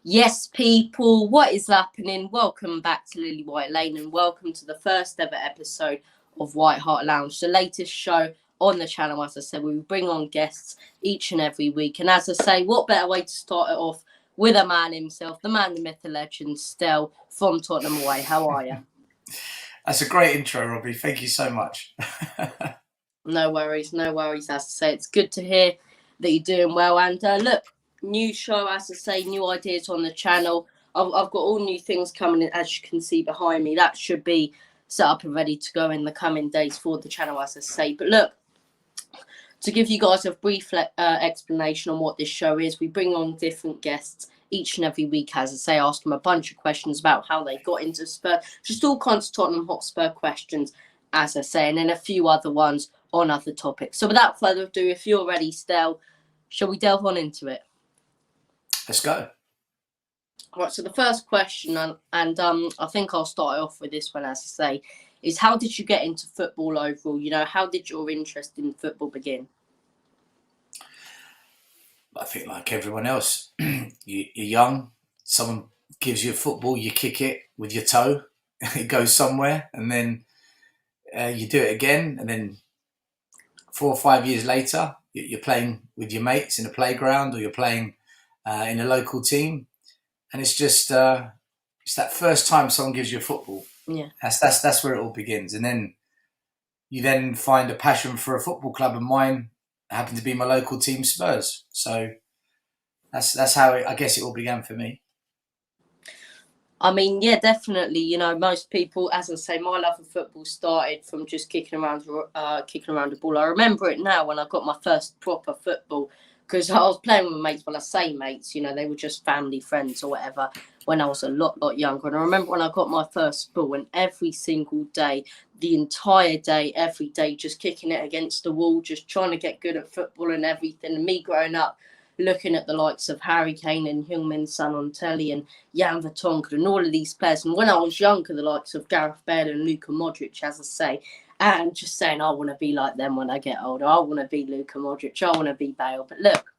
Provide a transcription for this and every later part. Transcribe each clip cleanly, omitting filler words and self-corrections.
Yes, people, what is happening? Welcome back to Lily White Lane and welcome to the first ever episode of White Hart Lounge, the latest show on the channel. As I said, we bring on guests each and every week. And as I say, what better way to start it off with a man himself, the man, the myth, the legend, Stel from Tottenham away. How are you? That's a great intro, Robbie. Thank you so much. No worries, no worries. As I say, it's good to hear that you're doing well. And look, new show, as I say, new ideas on the channel. I've got all new things coming in, as you can see behind me. That should be set up and ready to go in the coming days for the channel, as I say. But look, to give you guys a brief explanation on what this show is, we bring on different guests each and every week, as I say, ask them a bunch of questions about how they got into Spurs, just all kinds of Tottenham Hotspur questions, as I say, and then a few other ones on other topics. So without further ado, if you're ready, Stel, shall we delve on into it? Let's go. All right, so the first question, and I think I'll start off with this one, as I say, is how did you get into football overall? You know, how did your interest in football begin? I think like everyone else, you're young, someone gives you a football, you kick it with your toe, it goes somewhere, and then you do it again, and then 4 or 5 years later, you're playing with your mates in a playground, or you're playing in a local team, and it's just it's that first time someone gives you a football. Yeah. That's where it all begins, and then you then find a passion for a football club, and mine happened to be my local team, Spurs. So that's how I guess it all began for me. I mean, yeah, definitely. You know, most people, as I say, my love of football started from just kicking around the ball. I remember it now when I got my first proper football, because I was playing with my mates. Well, I say mates, you know, they were just family friends or whatever when I was a lot younger. And I remember when I got my first ball, and every single day, the entire day, every day, just kicking it against the wall, just trying to get good at football and everything. And me growing up, looking at the likes of Harry Kane and Heung-min Son on telly and Jan Vertonghen and all of these players. And when I was younger, the likes of Gareth Bale and Luka Modric, as I say, and just saying, I want to be like them when I get older. I want to be Luka Modric. I want to be Bale. But look,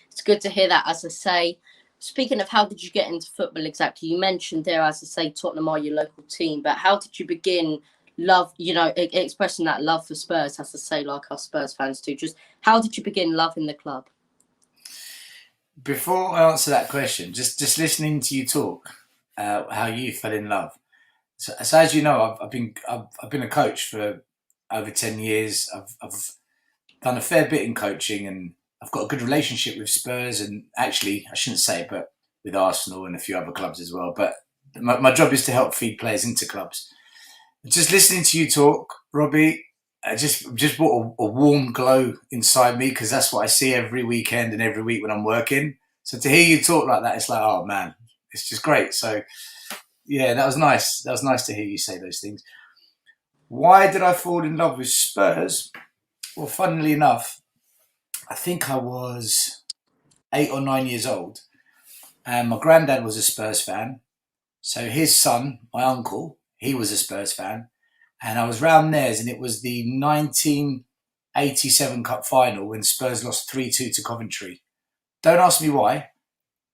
it's good to hear that, as I say. Speaking of how did you get into football exactly, you mentioned there, as I say, Tottenham are your local team, but how did you begin expressing that love for Spurs, as I say, like us Spurs fans do? Just how did you begin loving the club? Before I answer that question, just listening to you talk, how you fell in love. So as you know, I've been a coach for over 10 years. I've done a fair bit in coaching, and I've got a good relationship with Spurs, and actually, I shouldn't say it, but with Arsenal and a few other clubs as well. But my job is to help feed players into clubs. Just listening to you talk, Robbie, just brought a warm glow inside me, because that's what I see every weekend and every week when I'm working. So to hear you talk like that, it's like, oh man, it's just great. So yeah, that was nice. That was nice to hear you say those things. Why did I fall in love with Spurs? Well, funnily enough, I think I was 8 or 9 years old, and my granddad was a Spurs fan. So his son, my uncle, he was a Spurs fan. And I was round theirs, and it was the 1987 Cup final when Spurs lost 3-2 to Coventry. Don't ask me why,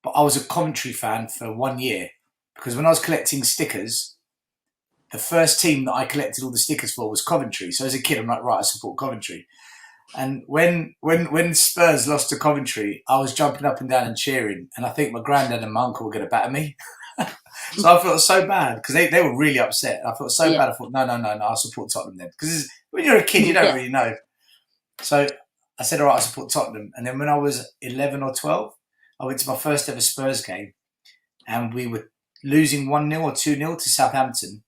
but I was a Coventry fan for 1 year, because when I was collecting stickers, the first team that I collected all the stickers for was Coventry. So as a kid, I'm like, right, I support Coventry. And when Spurs lost to Coventry, I was jumping up and down and cheering. And I think my granddad and my uncle were going to batter me. So I felt so bad, because they were really upset. I felt so bad. I thought, no, I support Tottenham then. Because when you're a kid, you don't really know. So I said, all right, I support Tottenham. And then when I was 11 or 12, I went to my first ever Spurs game, and we were losing 1-0 or 2-0 to Southampton.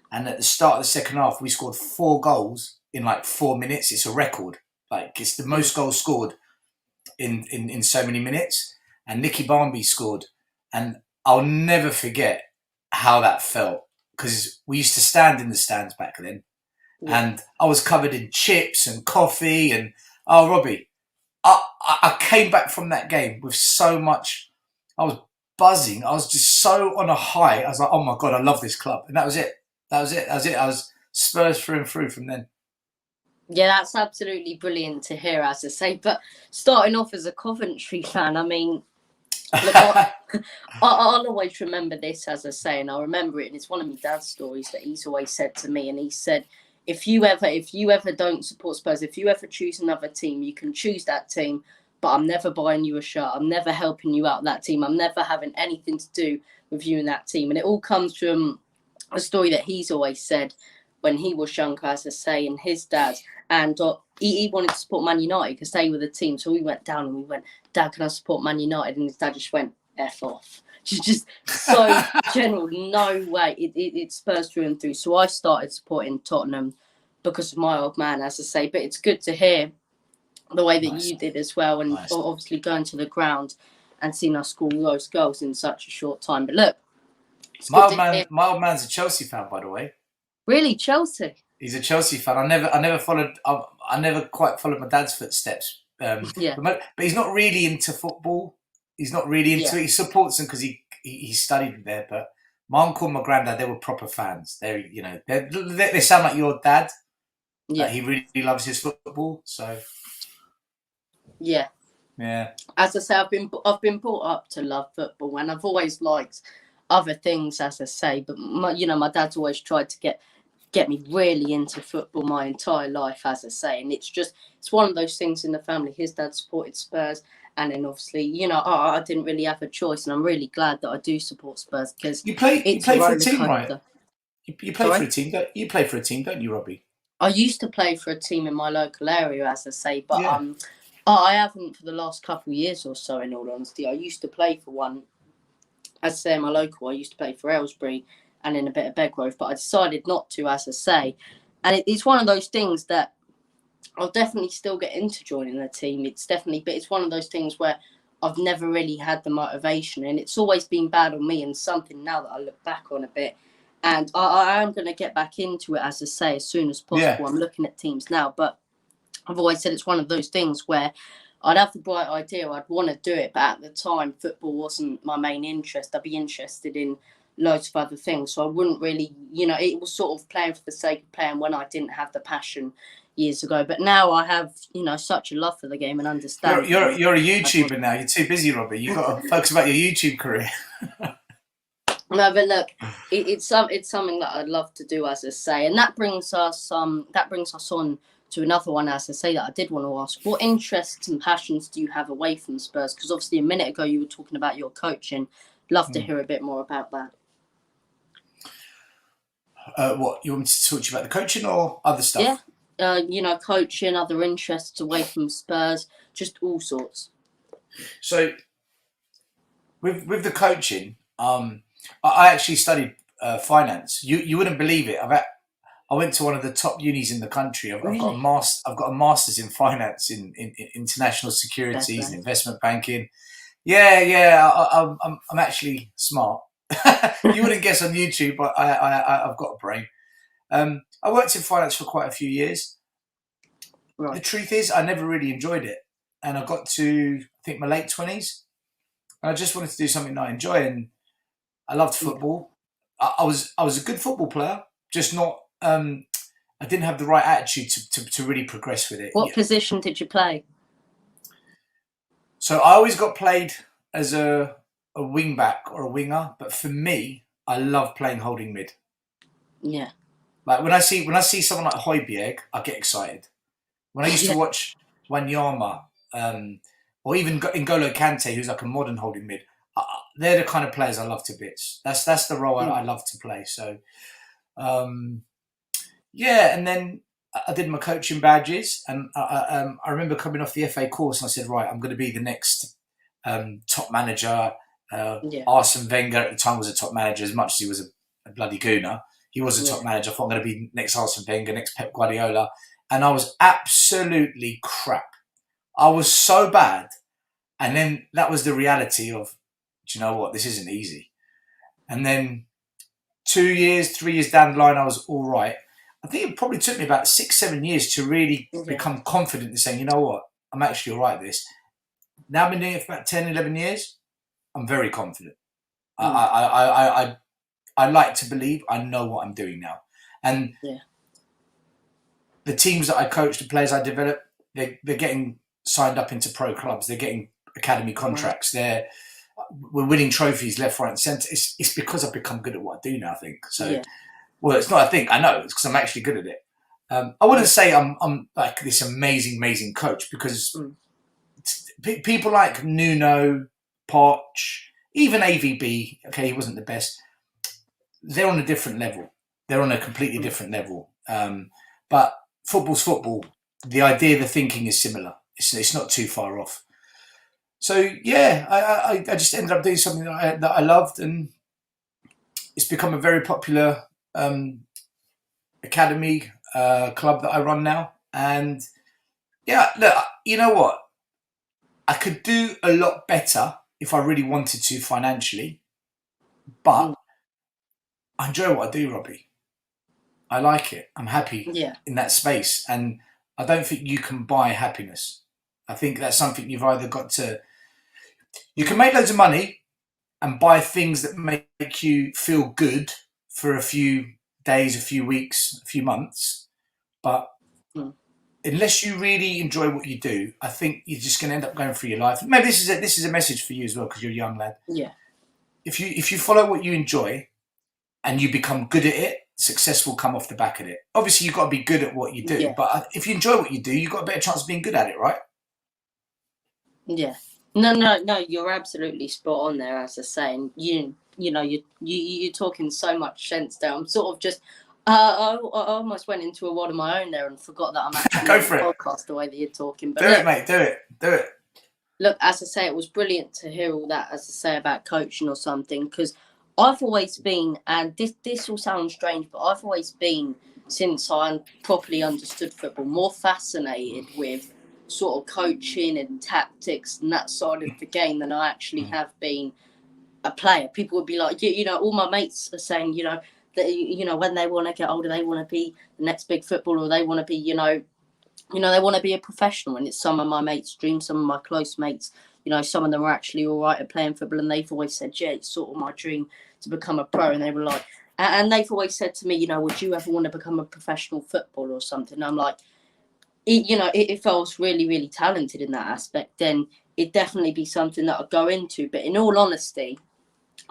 And at the start of the second half, we scored 4 goals in like 4 minutes. It's a record. Like, it's the most goals scored in so many minutes. And Nicky Barmby scored. And I'll never forget how that felt, because we used to stand in the stands back then. Yeah. And I was covered in chips and coffee. And, oh, Robbie, I came back from that game with so much. I was buzzing. I was just so on a high. I was like, oh, my God, I love this club. And that was it. I was Spurs through and through from then. Yeah, that's absolutely brilliant to hear, as I say. But starting off as a Coventry fan, I mean, Look, I'll always remember this, as I say, and I'll remember it. And it's one of my dad's stories that he's always said to me. And he said, if you ever don't support Spurs, if you ever choose another team, you can choose that team, but I'm never buying you a shirt. I'm never helping you out that team. I'm never having anything to do with you and that team. And it all comes from a story that he's always said when he was younger, as I say, and his dad. And he wanted to support Man United because they were the team. So we went down and we went, Dad, can I support Man United? And his dad just went, F off. She's just so general. No way. It Spurs through and through. So I started supporting Tottenham because of my old man, as I say. But it's good to hear the way that you did as well. And obviously going to the ground and seeing us score those goals in such a short time. But look, my old man's a Chelsea fan, by the way. Really, Chelsea? He's a Chelsea fan. I never quite followed my dad's footsteps. Yeah. But he's not really into football. He's not really into it. He supports them because he studied there. But my uncle and my granddad, they were proper fans. They sound like your dad. Yeah. He really loves his football. So. Yeah. Yeah. As I say, I've been brought up to love football, and I've always liked other things, as I say. But my dad's always tried to get me really into football my entire life, as I say. And it's one of those things in the family. His dad supported Spurs, and then obviously, I didn't really have a choice, and I'm really glad that I do support Spurs because you play for a team, right? You play for a team. You play for a team, don't you, Robbie? I used to play for a team in my local area, as I say, but I haven't for the last couple of years or so. In all honesty, I used to play for one. As I say, in my local, I used to play for Aylesbury and in a bit of Bedgrove, but I decided not to, as I say. And it's one of those things that I'll definitely still get into joining the team. But it's one of those things where I've never really had the motivation, and it's always been bad on me and something now that I look back on a bit. And I am going to get back into it, as I say, as soon as possible. Yeah. I'm looking at teams now, but I've always said it's one of those things where I'd have the bright idea, I'd want to do it, but at the time, football wasn't my main interest. I'd be interested in loads of other things. So I wouldn't really, it was sort of playing for the sake of playing when I didn't have the passion years ago. But now I have, such a love for the game and understand. You're a YouTuber now. You're too busy, Robbie. You've got to focus about your YouTube career. No, but look, it's something that I'd love to do, as I say, and that brings us on to another one, as I say, that I did want to ask. What interests and passions do you have away from Spurs? Because obviously a minute ago you were talking about your coaching. Love to hear a bit more about that. What, you want me to talk to you about the coaching or other stuff? Yeah, coaching, other interests away from Spurs, just all sorts. So with the coaching, I actually studied finance. You wouldn't believe it. I went to one of the top unis in the country. I've got a master's in finance in international securities and investment banking. Yeah. I'm actually smart. You wouldn't guess on YouTube, but I've got a brain. I worked in finance for quite a few years. Right. The truth is, I never really enjoyed it, and I got to I think my late 20s, and I just wanted to do something that I enjoy, and I loved football. I was a good football player, just not. I didn't have the right attitude to really progress with it. What position did you play? So I always got played as a wing back or a winger, but for me, I love playing holding mid. Yeah. Like when I see someone like Højbjerg, I get excited. When I used to watch Wanyama, or even N'Golo Kante, who's like a modern holding mid, they're the kind of players I love to bits. That's the role I love to play. So, and then I did my coaching badges, and I remember coming off the FA course, and I said, right, I'm going to be the next top manager. Arsene Wenger at the time was a top manager, as much as he was a bloody gooner. He was a top manager. I thought I'm going to be next Arsene Wenger, next Pep Guardiola. And I was absolutely crap. I was so bad. And then that was the reality of, do you know what? This isn't easy. And then 3 years down the line, I was all right. I think it probably took me about 6-7 years to really become confident in saying, you know what? I'm actually all right at this. Now I've been doing it for about 10-11 years. I'm very confident. I like to believe I know what I'm doing now. And the teams that I coach, the players I develop, they're getting signed up into pro clubs. They're getting academy contracts. we're winning trophies left, right, and centre. It's because I've become good at what I do now. I think so. Yeah. Well, it's not. I think I know. It's because I'm actually good at it. I wouldn't say I'm like this amazing coach, because people like Nuno, Poch, even AVB. Okay, he wasn't the best. They're on a different level. They're on a completely different level. But football's football. The idea, the thinking is similar. It's not too far off. So yeah, I just ended up doing something that I loved, and it's become a very popular academy club that I run now. And yeah, look, you know what? I could do a lot better if I really wanted to financially, but I enjoy what I do, Robbie. I like it. I'm happy in that space, and I don't think you can buy happiness. I think that's something you've either got to. You can make loads of money and buy things that make you feel good for a few days, a few weeks, a few months, but unless you really enjoy what you do, I think you're just going to end up going through your life. Maybe this is a message for you as well, because you're a young lad. Yeah. If you follow what you enjoy and you become good at it, success will come off the back of it. Obviously, you've got to be good at what you do, but if you enjoy what you do, you've got a better chance of being good at it, right? Yeah. No, you're absolutely spot on there, as I say. And you're talking so much sense there. I'm sort of just, I almost went into a word of my own there and forgot that I'm actually Go on for the it. podcast the way that you're talking. But do it, mate. Do it. Look, as I say, it was brilliant to hear all that, as I say, about coaching or something, because I've always been, and this will sound strange, but I've always been, since I properly understood football, more fascinated with sort of coaching and tactics and that side of the game than I actually have been a player. People would be like, all my mates are saying, that, when they want to get older, they want to be the next big footballer, or they want to be, they want to be a professional, and it's some of my mates' dreams, some of my close mates. Some of them are actually all right at playing football, and they've always said, yeah, it's sort of my dream to become a pro. And they were like, and they've always said to me, would you ever want to become a professional footballer or something? And I'm like, if I was really, really talented in that aspect, then it'd definitely be something that I'd go into. But in all honesty,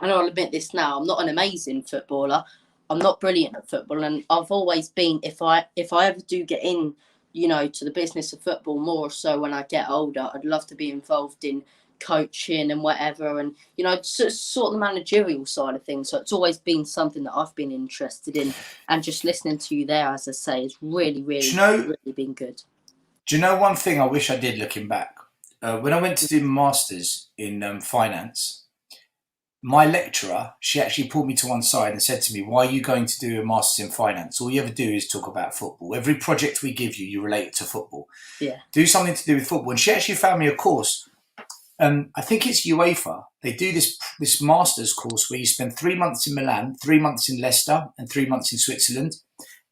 and I'll admit this now, I'm not an amazing footballer. I'm not brilliant at football, and I've always been, if I ever do get in, to the business of football more so when I get older, I'd love to be involved in coaching and whatever, and sort of the managerial side of things. So it's always been something that I've been interested in, and just listening to you there, as I say, has really, really, really been good. Do you know one thing I wish I did looking back? When I went to do my masters in finance, my lecturer, she actually pulled me to one side and said to me, why are you going to do a master's in finance? All you ever do is talk about football. Every project we give you, you relate it to football. Yeah. Do something to do with football. And she actually found me a course. I think it's UEFA. They do this master's course where you spend 3 months in Milan, 3 months in Leicester, and 3 months in Switzerland.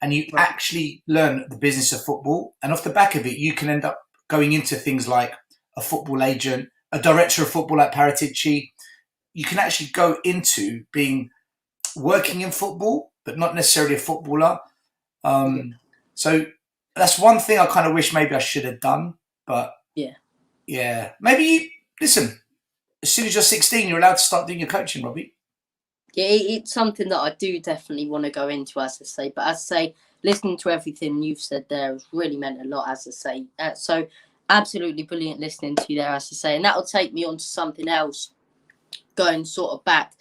And you actually learn the business of football. And off the back of it, you can end up going into things like a football agent, a director of football at Paratici. You can actually go into working in football, but not necessarily a footballer. So that's one thing I kind of wish maybe I should have done. But yeah, maybe listen, as soon as you're 16, you're allowed to start doing your coaching, Robbie. Yeah, it's something that I do definitely want to go into, as I say. But as I say, listening to everything you've said there has really meant a lot, as I say. So absolutely brilliant listening to you there, as I say. And that'll take me on to something else, going sort of back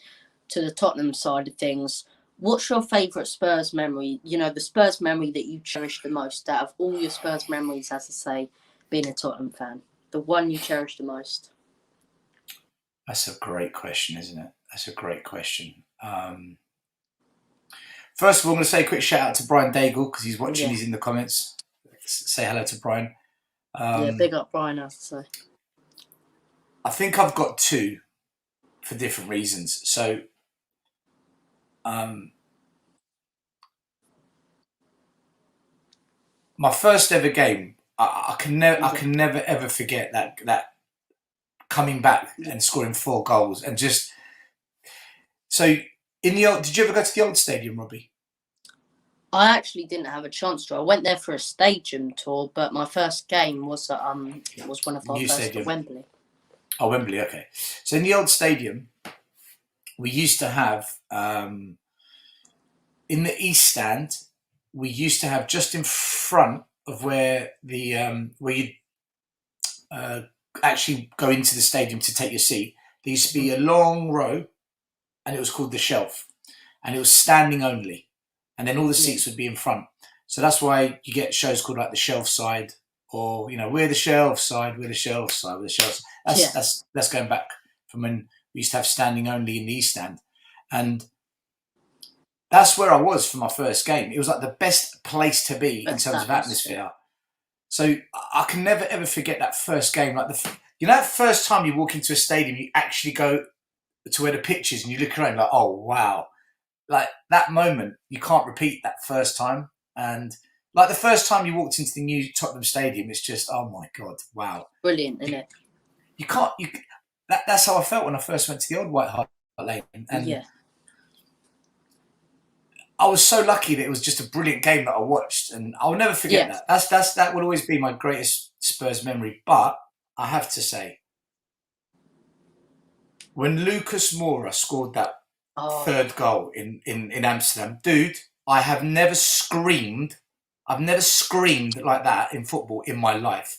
to the Tottenham side of things. What's your favourite Spurs memory? The Spurs memory that you cherish the most out of all your Spurs memories, as I say, being a Tottenham fan. The one you cherish the most. That's a great question, isn't it? That's a great question. First of all, I'm going to say a quick shout out to Brian Daigle, because he's watching. He's in the comments. Say hello to Brian. Big up Brian, as I say. I think I've got two for different reasons. So, my first ever game, I can never ever forget that coming back and scoring 4 goals, and just so in the old. Did you ever go to the old stadium, Robbie? I actually didn't have a chance to. I went there for a stadium tour, but my first game was when I first at Wembley. Oh, Wembley, okay. So in the old stadium, we used to have, in the East Stand, we used to have just in front of where you actually go into the stadium to take your seat, there used to be a long row, and it was called the shelf, and it was standing only, and then all the seats would be in front. So that's why you get shows called like the Shelf Side, or we're the Shelf Side, we're the Shelf Side, we're the Shelf Side. That's going back from when we used to have standing only in the East Stand, and that's where I was for my first game. It was like the best place to be in terms of atmosphere. So I can never ever forget that first game. Like that first time you walk into a stadium, you actually go to where the pitch is and you look around like, oh wow, like that moment you can't repeat that first time. And like the first time you walked into the new Tottenham Stadium, it's just, oh my god, wow, brilliant, isn't it? You can't. That's how I felt when I first went to the old White Hart Lane, and I was so lucky that it was just a brilliant game that I watched, and I'll never forget that. That will always be my greatest Spurs memory. But I have to say, when Lucas Moura scored that third goal in Amsterdam, dude, I've never screamed like that in football in my life.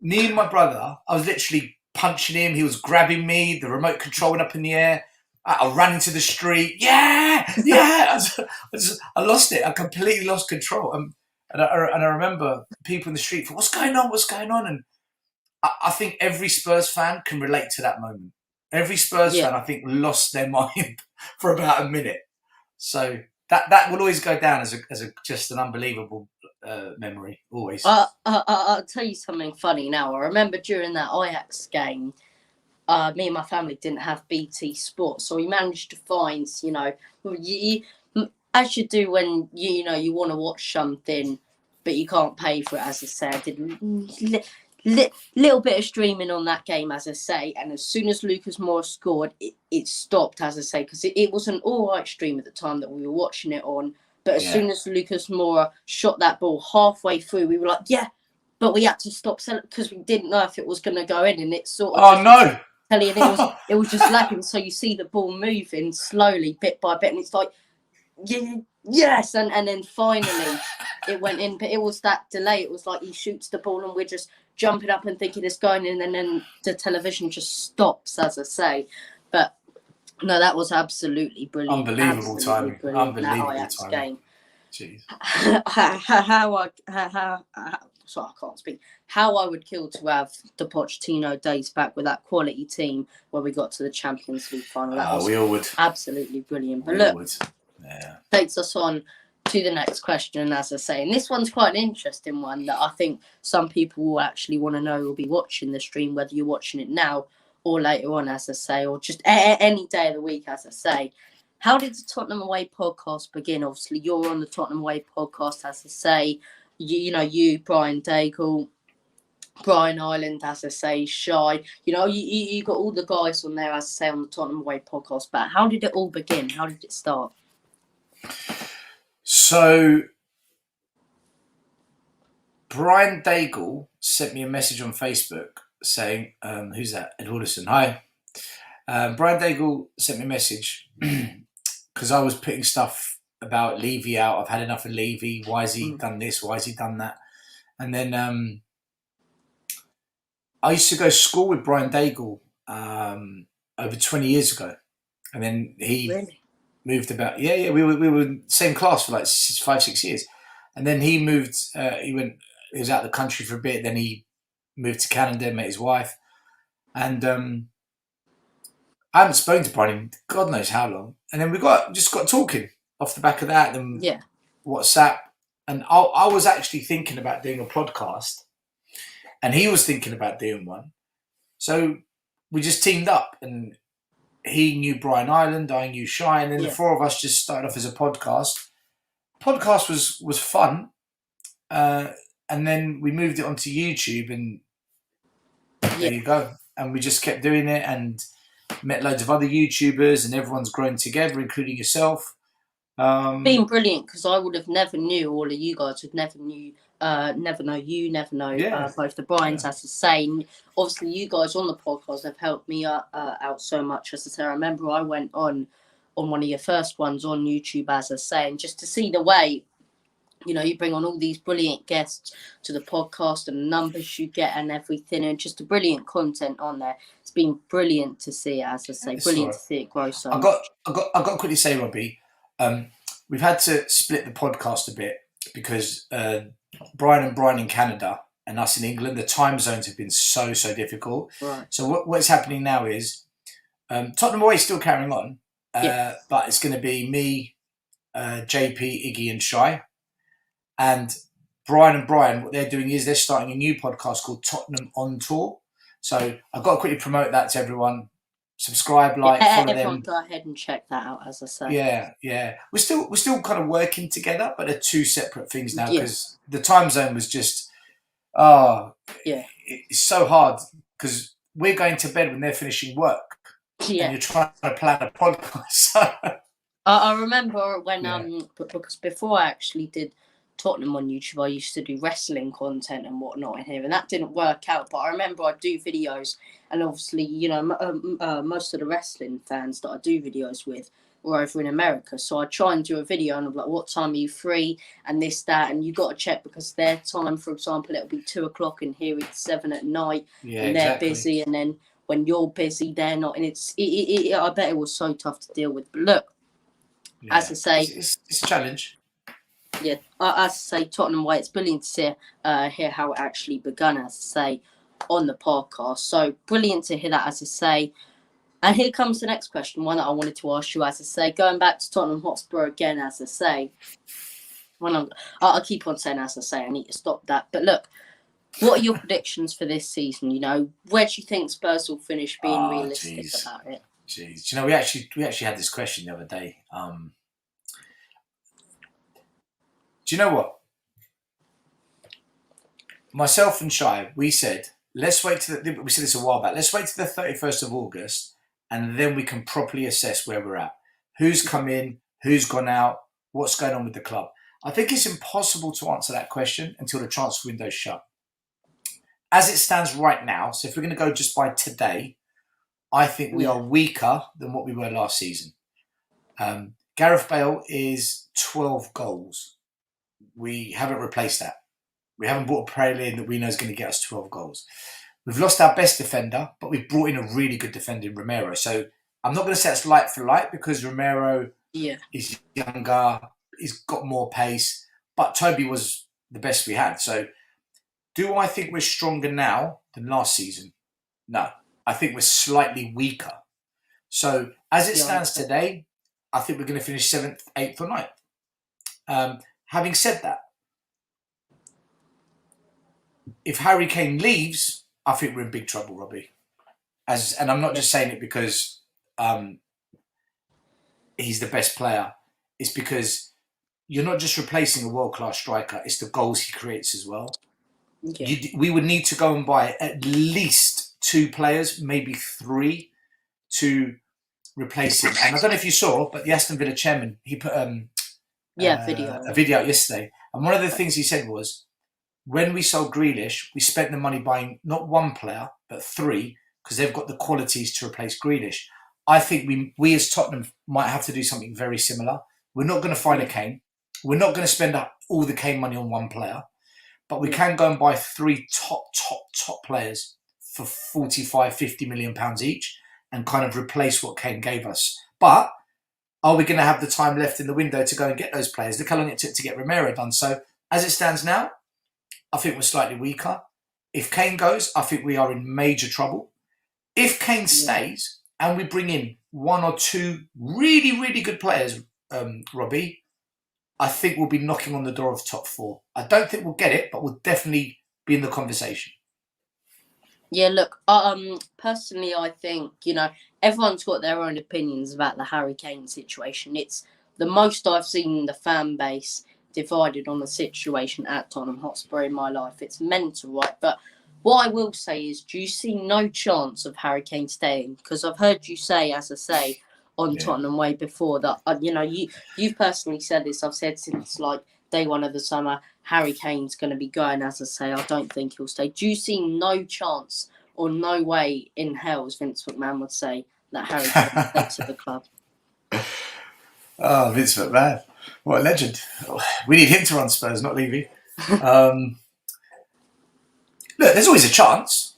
Me and my brother, I was literally punching him. He was grabbing me. The remote control went up in the air. I ran into the street. Yeah. I lost it. I completely lost control. And I remember people in the street, what's going on? What's going on? And I think every Spurs fan can relate to that moment. Every Spurs fan, I think, lost their mind for about a minute. So that will always go down as a just an unbelievable memory. Always. I'll tell you something funny now. I remember during that Ajax game, me and my family didn't have BT Sport, so we managed to find, as you do when you want to watch something, but you can't pay for it. As I say, I did little bit of streaming on that game, as I say, and as soon as Lucas Moura scored, it stopped, as I say, because it was an all right stream at the time that we were watching it on. But as soon as Lucas Moura shot that ball halfway through, we were like, but we had to stop because we didn't know if it was going to go in, and it sort of it was just lagging. So you see the ball moving slowly, bit by bit, and it's like, yes, and then finally it went in. But it was that delay. It was like he shoots the ball and we're just jumping up and thinking it's going in, and then the television just stops, as I say. But no, that was absolutely brilliant. Unbelievable timing. Unbelievable timing. Game. Jeez. Sorry, I can't speak. How I would kill to have the Pochettino days back with that quality team where we got to the Champions League final. That was we all would. Absolutely brilliant. But takes us on to the next question, as I say. And this one's quite an interesting one that I think some people will actually want to know who'll be watching the stream, whether you're watching it now or later on, as I say, or just any day of the week, as I say. How did the Tottenham Away podcast begin? Obviously, you're on the Tottenham Away podcast, as I say. You, Brian Daigle, Brian Ireland, as I say, Shy. You got all the guys on there, as I say, on the Tottenham Away podcast. But how did it all begin? How did it start? So, Brian Daigle sent me a message on Facebook saying, who's that? Ed Alderson. Hi. Brian Daigle sent me a message because I was putting stuff about Levy out. I've had enough of Levy. Why has he done this? Why has he done that? And then I used to go to school with Brian Daigle over 20 years ago. And then he moved about. We were in the same class for like 5-6 years. And then he moved, he was out of the country for a bit. Then he moved to Canada, met his wife. And I hadn't spoken to Brian in God knows how long. And then we just got talking off the back of that. And WhatsApp. And I was actually thinking about doing a podcast. And he was thinking about doing one. So we just teamed up. And he knew Brian Ireland, I knew Shy. And then the four of us just started off as a podcast. Podcast was fun. And then we moved it onto YouTube. And there you go. And we just kept doing it and met loads of other YouTubers. And everyone's grown together, including yourself. Been brilliant, because I would have never knew, all of you guys would never knew Never Know You, Never Know, Yeah. both the Bryans, as I say. Obviously, you guys on the podcast have helped me out so much. As I say, I remember I went on one of your first ones on YouTube, as I say, and just to see the way, you know, you bring on all these brilliant guests to the podcast and the numbers you get and everything, and just the brilliant content on there. It's been brilliant to see, as I say, It's all brilliant right. to see it grow so I much. got to quickly say, Robbie, we've had to split the podcast a bit because Brian in Canada and us in England, the time zones have been so difficult. Right. So what's happening now is Tottenham away is still carrying on, but it's going to be me, JP, Iggy, and Shy. And Brian, what they're doing is they're starting a new podcast called Tottenham on Tour. So I've got to quickly promote that to everyone. Subscribe, like, follow Everyone them. go ahead and check that out, as I say. Yeah. We're still kind of working together, but they're two separate things now because the time zone was just it's so hard because we're going to bed when they're finishing work. Yeah. And you're trying to plan a podcast. I remember when because before I actually did Tottenham on YouTube, I used to do wrestling content and whatnot in here, and that didn't work out. But I remember I'd do videos, and obviously, you know, most of the wrestling fans that I do videos with were over in America. So I try and do a video, and I'm like, "What time are you free?" and this, that, and you got to check because their time, for example, it'll be 2:00, and here it's 7 at night, and they're busy, and then when you're busy, they're not, and I bet it was so tough to deal with. But look. Yeah. As I say, it's a challenge. Yeah, as I say, Tottenham way. It's brilliant to see, hear how it actually begun. As I say, on the podcast. So brilliant to hear that. As I say, and here comes the next question. One that I wanted to ask you. As I say, going back to Tottenham Hotspur again. As I say, I'll keep on saying. As I say, I need to stop that. But look, what are your predictions for this season? You know, where do you think Spurs will finish? Being realistic about it. Jeez, you know, we actually had this question the other day. Do you know what? Myself and Shai, we said, let's wait we said this a while back, let's wait to the 31st of August and then we can properly assess where we're at. Who's come in, who's gone out, what's going on with the club. I think it's impossible to answer that question until the transfer window's shut. As it stands right now, so if we're going to go just by today, I think we are weaker than what we were last season. Gareth Bale is 12 goals. We haven't replaced that. We haven't brought a player in that we know is going to get us 12 goals. We've lost our best defender, but we've brought in a really good defender in Romero. So I'm not going to say it's light for light because Romero is younger, he's got more pace, but Toby was the best we had. So do I think we're stronger now than last season? No. I think we're slightly weaker. So as it stands today, I think we're going to finish 7th, 8th or 9th. Having said that, if Harry Kane leaves, I think we're in big trouble, Robbie. And I'm not just saying it because he's the best player. It's because you're not just replacing a world-class striker, it's the goals he creates as well. Yeah. We would need to go and buy at least 2 players, maybe 3, to replace him. And I don't know if you saw, but the Aston Villa chairman, he put a video out yesterday. And one of the things he said was, when we sold Grealish, we spent the money buying not 1 player, but 3, because they've got the qualities to replace Grealish. I think we as Tottenham might have to do something very similar. We're not going to find a Kane. We're not going to spend all the Kane money on 1 player. But we can go and buy 3 top players for 45, 50 million pounds each and kind of replace what Kane gave us. But are we going to have the time left in the window to go and get those players? Look how long it took to get Romero done. So as it stands now, I think we're slightly weaker. If Kane goes, I think we are in major trouble. If Kane stays and we bring in 1 or 2 really, really good players, Robbie, I think we'll be knocking on the door of top 4. I don't think we'll get it, but we'll definitely be in the conversation. Yeah, look, personally, I think, you know, everyone's got their own opinions about the Harry Kane situation. It's the most I've seen the fan base divided on the situation at Tottenham Hotspur in my life. It's mental, right? But what I will say is, do you see no chance of Harry Kane staying? Because I've heard you say, as I say, on Tottenham way before that, you know, you've personally said this. I've said since like day one of the summer, Harry Kane's going to be going. As I say, I don't think he'll stay. Do you see no chance or no way in hell, as Vince McMahon would say, that Harry Kane stays at the club? Oh, Vince McMahon. What a legend. We need him to run Spurs, not Levy. Look, there's always a chance.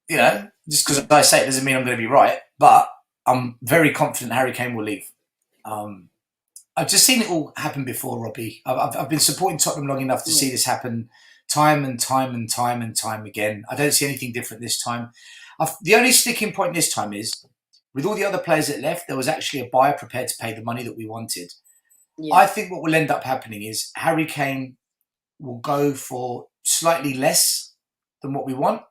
You know, just because I say it doesn't mean I'm going to be right. But I'm very confident Harry Kane will leave. I've just seen it all happen before, Robbie. I've been supporting Tottenham long enough to see this happen time and time and time and time again. I don't see anything different this time. The only sticking point this time is, with all the other players that left, there was actually a buyer prepared to pay the money that we wanted. Yeah. I think what will end up happening is Harry Kane will go for slightly less than what we want,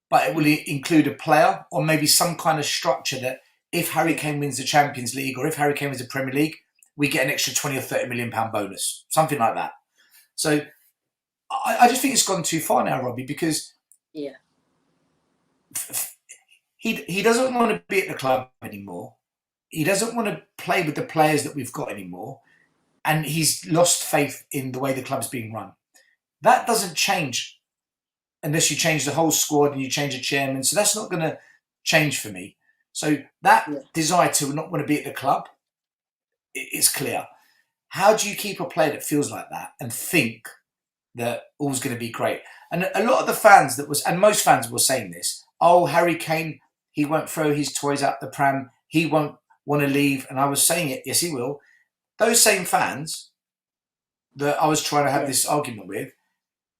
but it will include a player or maybe some kind of structure that if Harry Kane wins the Champions League or if Harry Kane wins the Premier League, we get an extra £20 or £30 million bonus, something like that. So I just think it's gone too far now, Robbie, because he doesn't want to be at the club anymore. He doesn't want to play with the players that we've got anymore. And he's lost faith in the way the club's being run. That doesn't change unless you change the whole squad and you change the chairman. So that's not going to change for me. So that desire to not want to be at the club, it's clear. How do you keep a player that feels like that and think that all's going to be great? And a lot of the fans and most fans were saying this, oh, Harry Kane, he won't throw his toys out the pram. He won't want to leave. And I was saying it, yes, he will. Those same fans that I was trying to have this argument with,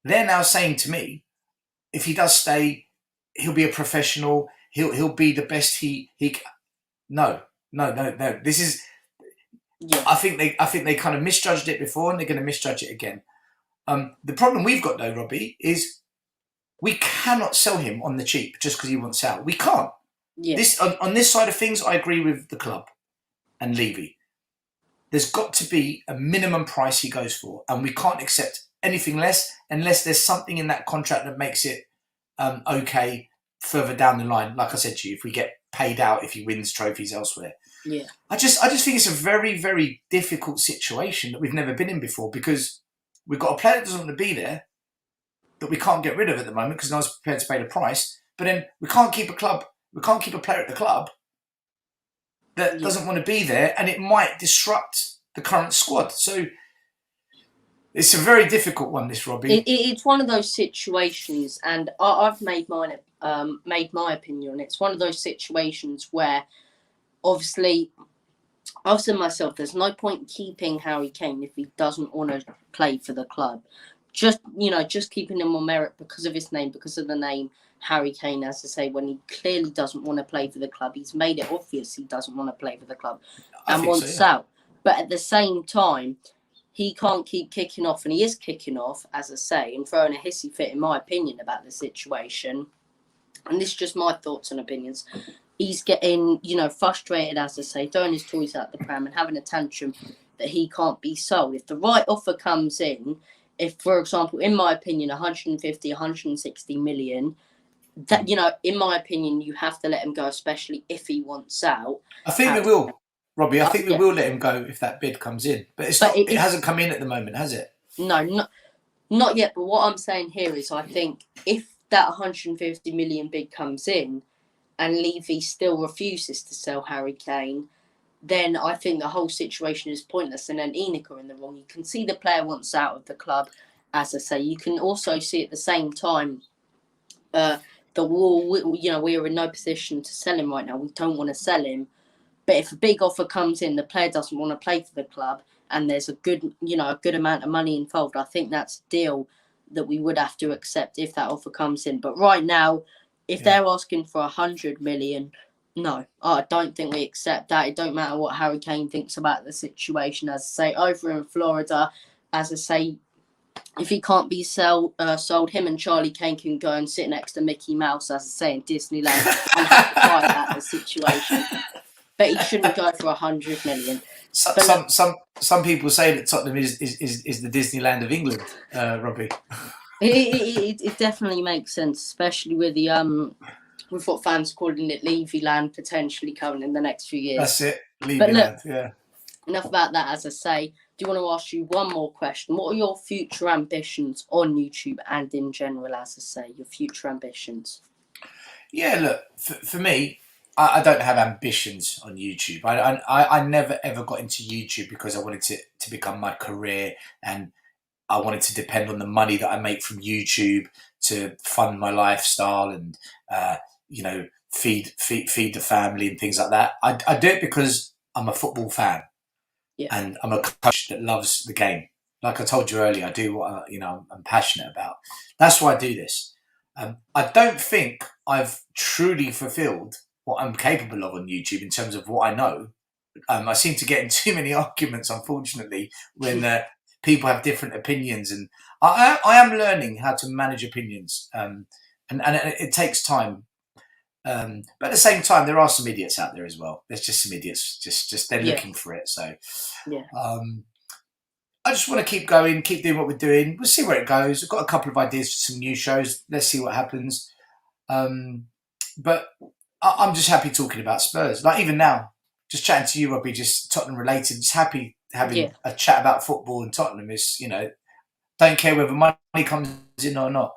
they're now saying to me, if he does stay, he'll be a professional. He'll be the best he. No. This is. Yeah. I think they kind of misjudged it before, and they're going to misjudge it again. The problem we've got though, Robbie, is we cannot sell him on the cheap just because he wants out. We can't. Yeah. On this side of things, I agree with the club and Levy. There's got to be a minimum price he goes for, and we can't accept anything less unless there's something in that contract that makes it okay further down the line. Like I said to you, if we get paid out if he wins trophies elsewhere. Yeah. I just think it's a very, very difficult situation that we've never been in before, because we've got a player that doesn't want to be there that we can't get rid of at the moment because no one's prepared to pay the price. But then we can't keep a player at the club that doesn't want to be there, and it might disrupt the current squad. So it's a very difficult one, this, Robbie. It's one of those situations, and I've made my opinion on it. It's one of those situations where, obviously, I've said myself, there's no point keeping Harry Kane if he doesn't want to play for the club. Just keeping him on merit because of his name, because of the name Harry Kane, as I say, when he clearly doesn't want to play for the club. He's made it obvious he doesn't want to play for the club and wants out. But at the same time, he can't keep kicking off, and he is kicking off, as I say, and throwing a hissy fit, in my opinion, about the situation. And this is just my thoughts and opinions. He's getting, frustrated, as I say, throwing his toys out the pram and having a tantrum that he can't be sold. If the right offer comes in, if, for example, in my opinion, 150, 160 million, that, in my opinion, you have to let him go, especially if he wants out. I think we will, Robbie. I think we will let him go if that bid comes in. But it hasn't come in at the moment, has it? No, not yet. But what I'm saying here is, I think if that 150 million bid comes in and Levy still refuses to sell Harry Kane, then I think the whole situation is pointless, and then ENIC are in the wrong. You can see the player wants out of the club, as I say. You can also see at the same time that we're in no position to sell him right now. We don't want to sell him. But if a big offer comes in, the player doesn't want to play for the club, and there's a good amount of money involved, I think that's a deal that we would have to accept if that offer comes in. But right now, if they're asking for 100 million, no, I don't think we accept that. It don't matter what Harry Kane thinks about the situation. As I say, over in Florida, as I say, if he can't be sold, him and Charlie Kane can go and sit next to Mickey Mouse, as I say, in Disneyland, and have to fight out the situation. But he shouldn't go for 100 million. Some people say that Tottenham is the Disneyland of England, Robbie. It definitely makes sense, especially with the with what fans calling it Levy Land potentially coming in the next few years. That's it, Levy Land. Yeah. enough about that. As I say, do you want to ask you one more question? What are your future ambitions on YouTube and in general? As I say, your future ambitions. Yeah, look, for me, I don't have ambitions on YouTube. I never ever got into YouTube because I wanted to become my career, and I wanted to depend on the money that I make from YouTube to fund my lifestyle and uh, you know feed the family and things like that. I do it because I'm a football fan Yeah. and I'm a coach that loves the game. Like I told you earlier, I do what I'm passionate about. That's why I do this. I don't think I've truly fulfilled what I'm capable of on YouTube in terms of what I know. I seem to get in too many arguments, unfortunately, when people have different opinions, and I am learning how to manage opinions, and it takes time. But at the same time, there are some idiots out there as well. There's just some idiots, just they're looking for it. So Yeah. I just want to keep going, keep doing what we're doing. We'll see where it goes. I've got a couple of ideas for some new shows. Let's see what happens. But I'm just happy talking about Spurs. Like even now, just chatting to you, Robbie, just Tottenham related. Just happy having a chat about football and Tottenham. Is don't care whether money comes in or not.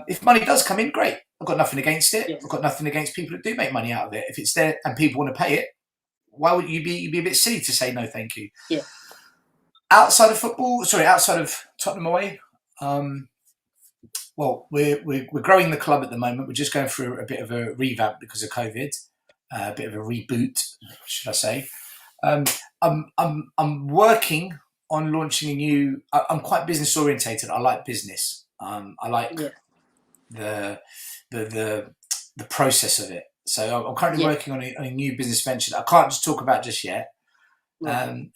If money does come in, great. I've got nothing against it. Yeah. I've got nothing against people that do make money out of it. If it's there and people want to pay it, why would you be? You'd be a bit silly to say no, thank you. Yeah. Outside of Tottenham away, well, we're growing the club at the moment. We're just going through a bit of a revamp because of COVID, a bit of a reboot, should I say? I'm working on launching a new. I'm quite business orientated. I like business. I like the process of it. So I'm currently working on a new business venture that I can't just talk about just yet. And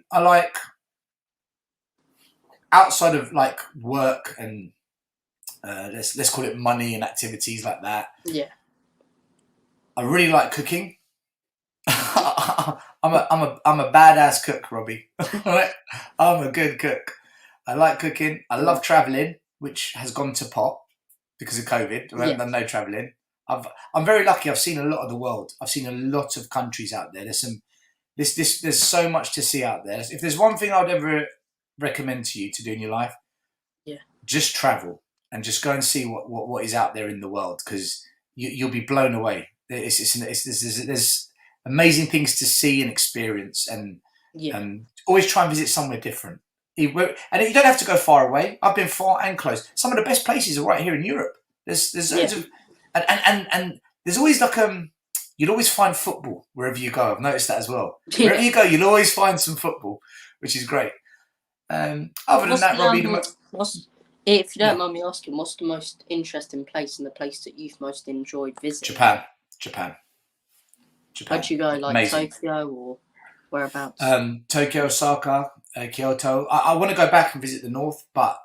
I like, outside of like work and let's call it money and activities like that. Yeah. I really like cooking. I'm a badass cook, Robbie. Right? I'm a good cook. I like cooking. I love traveling, which has gone to pot because of COVID. I haven't done no traveling. I'm very lucky. I've seen a lot of the world. I've seen a lot of countries out there. There's so much to see out there. If there's one thing I'd ever recommend to you to do in your life, just travel and just go and see what is out there in the world, because you'll be blown away. There's amazing things to see and experience, and always try and visit somewhere different. And you don't have to go far away. I've been far and close. Some of the best places are right here in Europe. There's loads of, and there's always like you'll always find football wherever you go. I've noticed that as well. Wherever you go, you'll always find some football, which is great. Other than that, Robbie, if you don't mind me asking, what's the most interesting place and the place that you've most enjoyed visiting? Japan. How'd you go? Like amazing. Tokyo or whereabouts? Tokyo, Osaka, Kyoto. I want to go back and visit the north, but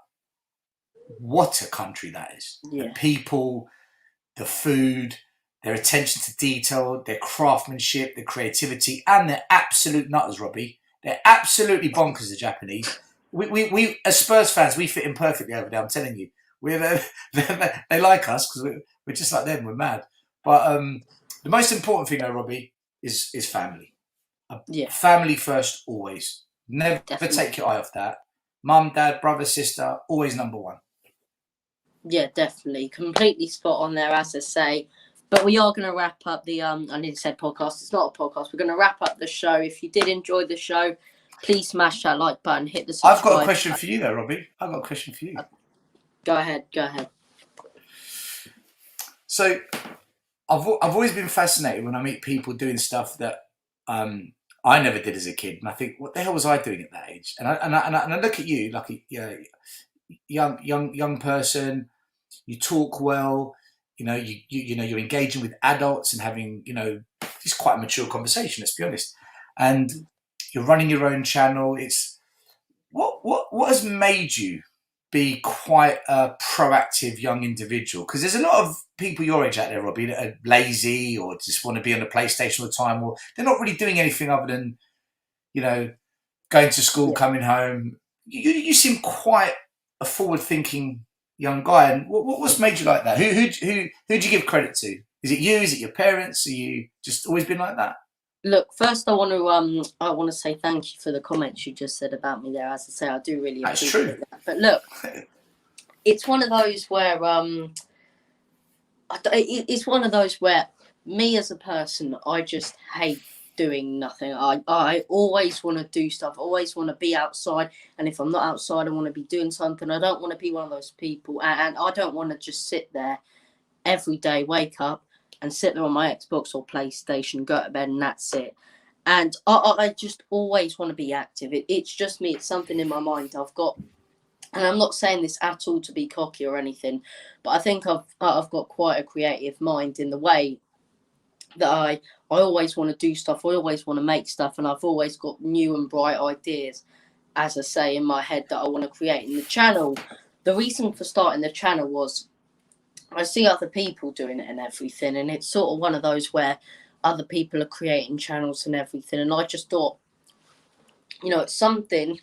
what a country that is. The people, the food, their attention to detail, their craftsmanship, their creativity, and their absolute nutters, Robbie. They're absolutely bonkers, the Japanese. We as Spurs fans, we fit in perfectly over there. I'm telling you, they like us because we're just like them. We're mad. But the most important thing, though, Robbie, is family. Family first, always. Never take your eye off that. Mum, dad, brother, sister, always number one. Yeah, definitely, completely spot on there, as I say. But we are going to wrap up the I nearly said podcast. It's not a podcast. We're going to wrap up the show. If you did enjoy the show, please smash that like button, hit the subscribe. I've got a question for you, though, Robbie. I've got a question for you. Go ahead. So, I've always been fascinated when I meet people doing stuff that I never did as a kid, and I think, what the hell was I doing at that age? And I look at you like a young person. You talk well. You're engaging with adults and having it's quite a mature conversation. Let's be honest. And you're running your own channel. It's what has made you be quite a proactive young individual? Because there's a lot of people your age out there, Robbie, that are lazy or just want to be on the PlayStation all the time, or they're not really doing anything other than going to school, coming home. You seem quite a forward-thinking young guy. And what's made you like that? Who do you give credit to? Is it you? Is it your parents? Are you just always been like that? Look, first I want to say thank you for the comments you just said about me there. As I say, I do really That's appreciate true. that. But look, it's one of those where it's one of those where me as a person, I just hate doing nothing. I always want to do stuff. Always want to be outside, and if I'm not outside, I want to be doing something. I don't want to be one of those people, and I don't want to just sit there every day, wake up and sit there on my Xbox or PlayStation, go to bed, and that's it. And I just always want to be active. It's just me. It's something in my mind I've got, and I'm not saying this at all to be cocky or anything, but I think I've got quite a creative mind in the way that I always want to do stuff. I always want to make stuff, and I've always got new and bright ideas, as I say, in my head that I want to create. In the channel, the reason for starting the channel was I see other people doing it and everything, and it's sort of one of those where other people are creating channels and everything, and I just thought, it's something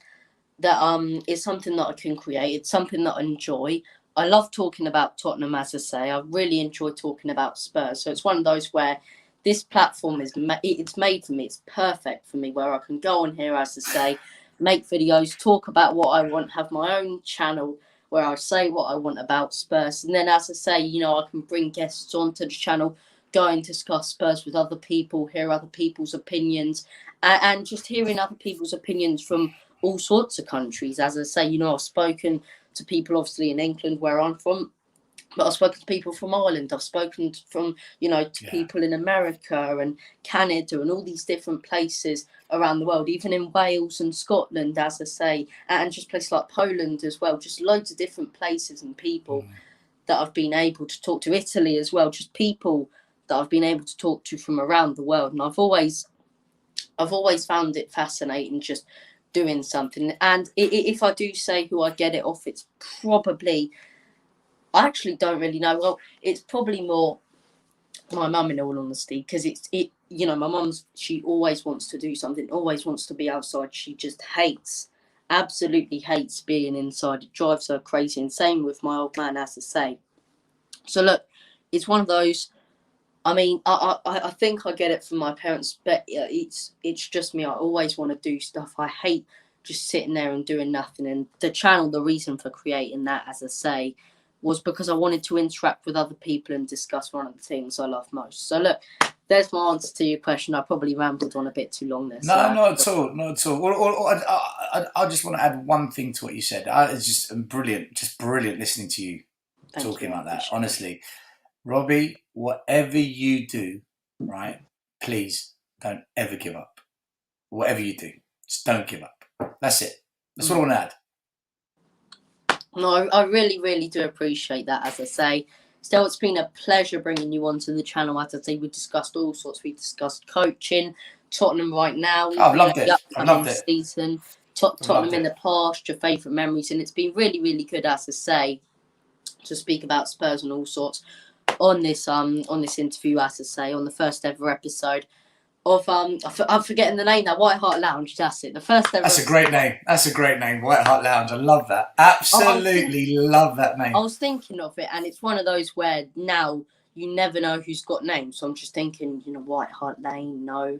that is something that I can create. It's something that I enjoy. I love talking about Tottenham, as I say. I really enjoy talking about Spurs. So it's one of those where this platform it's made for me. It's perfect for me, where I can go on here, as I say, make videos, talk about what I want, have my own channel where I say what I want about Spurs, and then, as I say, I can bring guests onto the channel, go and discuss Spurs with other people, hear other people's opinions, and just hearing other people's opinions from all sorts of countries. As I say, I've spoken to people obviously in England where I'm from, but I've spoken to people from Ireland. I've spoken to people in America and Canada and all these different places around the world, even in Wales and Scotland, as I say, and just places like Poland as well. Just loads of different places and people that I've been able to talk to. Italy as well, just people that I've been able to talk to from around the world. And I've always found it fascinating just doing something. And if I do say who I get it off, it's probably, I actually don't really know. Well, it's probably more my mum, in all honesty, because my mum's, she always wants to do something, always wants to be outside. She just absolutely hates being inside. It drives her crazy. And same with my old man, as I say. So look, it's one of those. I mean, I think I get it from my parents, but it's just me. I always want to do stuff. I hate just sitting there and doing nothing. And the channel, the reason for creating that, as I say, was because I wanted to interact with other people and discuss one of the things I love most. So look, there's my answer to your question. I probably rambled on a bit too long there. No, not at all, not at all. Well, I just want to add one thing to what you said. It's just brilliant listening to you talking like that. Honestly, Robbie, whatever you do, right, please don't ever give up. Whatever you do, just don't give up. That's it. That's what I want to add. No, I really, really do appreciate that, as I say. Stel, it's been a pleasure bringing you onto the channel. As I say, we discussed all sorts. We discussed coaching, Tottenham right now. Oh, I've loved it. I've loved it. Season, Tottenham in the past, your favourite memories. And it's been really, really good, as I say, to speak about Spurs and all sorts on this interview, as I say, on the first ever episode of I'm forgetting the name now. White Hart Lounge. That's it. The first ever. That's a great name. That's a great name. White Hart Lounge. I love that. Absolutely love that name. I was thinking of it, and it's one of those where now you never know who's got names. So I'm just thinking, White Hart Lane, no,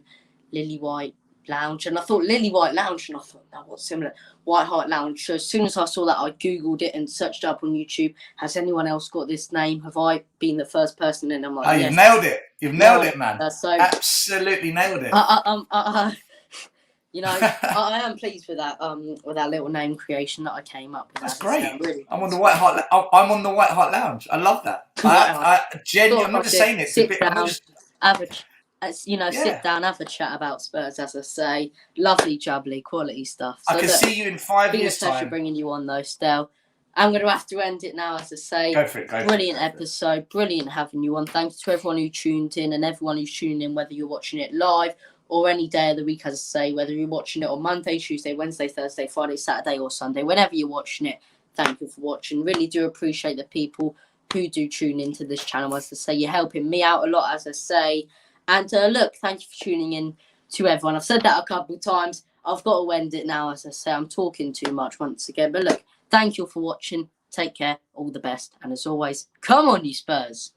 Lily White Lounge, and I thought Lily White Lounge, and I thought, no, what's similar? White Hart Lounge. So as soon as I saw that, I googled it and searched up on YouTube. Has anyone else got this name? Have I been the first person? And I'm like, yes. You've nailed it. You've nailed it, man. Absolutely nailed it. I am pleased with that little name creation that I came up with. That's great. Really I'm on the White Hart. I'm on the White Hart Lounge. I love that. I genuinely, I'm not just saying it. Sit down, have a chat about Spurs, as I say. Lovely, jubbly, quality stuff. So I can see you in 5 years' time. Been a pleasure bringing you on, though, Stel. I'm going to have to end it now, as I say. Go for it. Brilliant episode. Brilliant having you on. Thanks to everyone who tuned in and everyone who's tuning in, whether you're watching it live or any day of the week, as I say, whether you're watching it on Monday, Tuesday, Wednesday, Thursday, Friday, Saturday, or Sunday, whenever you're watching it. Thank you for watching. Really do appreciate the people who do tune into this channel. As I say, you're helping me out a lot, as I say. And look, thank you for tuning in to everyone. I've said that a couple of times. I've got to end it now, as I say. I'm talking too much once again. But look, thank you for watching. Take care. All the best. And as always, come on, you Spurs.